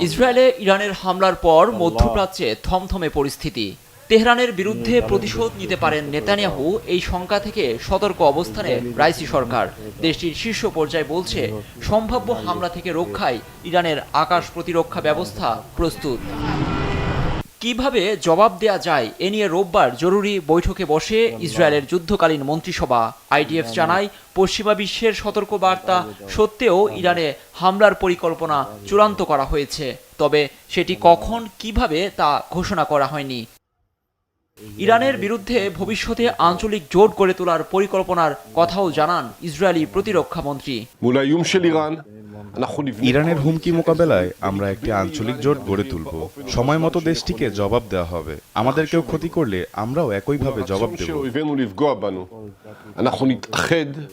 ইসরায়েলে ইরানের হামলার পর মধ্যপ্রাচ্যে থমথমে পরিস্থিতি। তেহরানের বিরুদ্ধে প্রতিশোধ নিতে পারেন নেতানিয়াহু, এই শঙ্কা থেকে সতর্ক অবস্থানে রাইসি সরকার। দেশটির শীর্ষ পর্যায় বলছে, সম্ভাব্য হামলা থেকে রক্ষায় ইরানের আকাশ প্রতিরক্ষা ব্যবস্থা প্রস্তুত। কিভাবে জবাব দেয়া যায় এ নিয়ে রোববার জরুরি বৈঠকে বসে ইসরায়েলের যুদ্ধকালীন মন্ত্রিসভা। আইডিএফ জানায়, পশ্চিমা বিশ্বের সতর্কবার্তা সত্ত্বেও ইরানে হামলার পরিকল্পনা চূড়ান্ত করা হয়েছে, তবে সেটি কখন কিভাবে তা ঘোষণা করা হয়নি। ইরানের বিরুদ্ধে ভবিষ্যতে আঞ্চলিক জোট গড়ে তোলার পরিকল্পনার কথাও জানান ইসরায়েলি প্রতিরক্ষা মন্ত্রী। ইরানের হুমকি মোকাবেলায় আমরা একটি আঞ্চলিক জোট গড়ে তুলব। সময় মতো দেশটিকে জবাব দেওয়া হবে। আমাদের কেউ ক্ষতি করলে আমরাও একইভাবে জবাব দেব।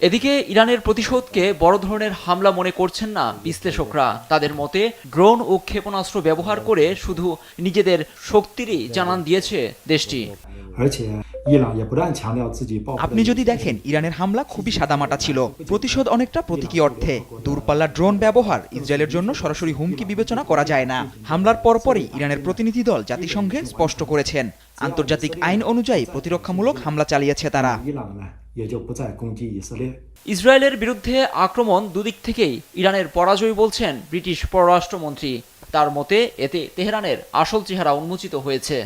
এদিকে ইরানের প্রতিশোধকে বড় ধরনের হামলা মনে করছেন না বিশ্লেষকরা। তাদের মতে, ড্রোন ও ক্ষেপণাস্ত্র ব্যবহার করে শুধু নিজেদের শক্তিরই জানান দিয়েছে দেশটি। আপনি যদি দেখেন, ইরানের হামলা খুবই সাদামাটা ছিল। প্রতিশোধ অনেকটা প্রতীকী অর্থে। দূরপাল্লার ড্রোন ব্যবহার ইসরায়েলের জন্য সরাসরি হুমকি বিবেচনা করা যায় না। হামলার পরপরই ইরানের প্রতিনিধি দল জাতিসংঘে স্পষ্ট করেছেন, আন্তর্জাতিক আইন অনুযায়ী প্রতিরক্ষামূলক হামলা চালিয়েছে তারা। ইসরায়েলের বিরুদ্ধে আক্রমণ দুদিক থেকেই ইরানের পরাজয় বলছেন ব্রিটিশ পররাষ্ট্রমন্ত্রী। তার মতে, এতে তেহরানের আসল চেহারা উন্মোচিত হয়েছে।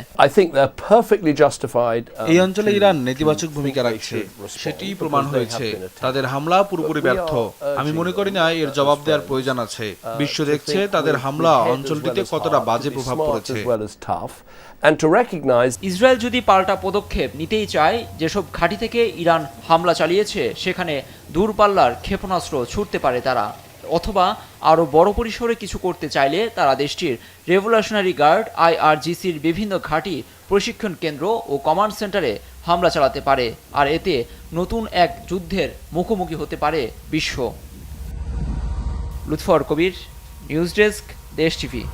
এই অঞ্চলে ইরান নেতিবাচক ভূমিকা রাখছে, সেটি প্রমাণ হয়েছে। তাদের হামলা পুরোপুরি ব্যর্থ। আমি মনে করি না এর জবাব দেওয়ার প্রয়োজন আছে। বিশ্ব দেখছে তাদের হামলা অঞ্চলটিতে কতটা বাজে প্রভাব পড়েছে। ইসরায়েল যদি পাল্টা পদক্ষেপ নিতেই চায়, যেসব ঘাঁটি থেকে ইরান হামলা চালিয়েছে সেখানে দূরপাল্লার ক্ষেপণাস্ত্র ছুটতে পারে তারা, অথবা আরও বড় পরিসরে কিছু করতে চাইলে তারা দেশটির রেভলিউশনারি গার্ড IRGCর বিভিন্ন ঘাঁটি, প্রশিক্ষণ কেন্দ্র ও কমান্ড সেন্টারে হামলা চালাতে পারে। আর এতে নতুন এক যুদ্ধের মুখোমুখি হতে পারে বিশ্ব। লুৎফর কবির, নিউজ ডেস্ক, দেশ টিভি।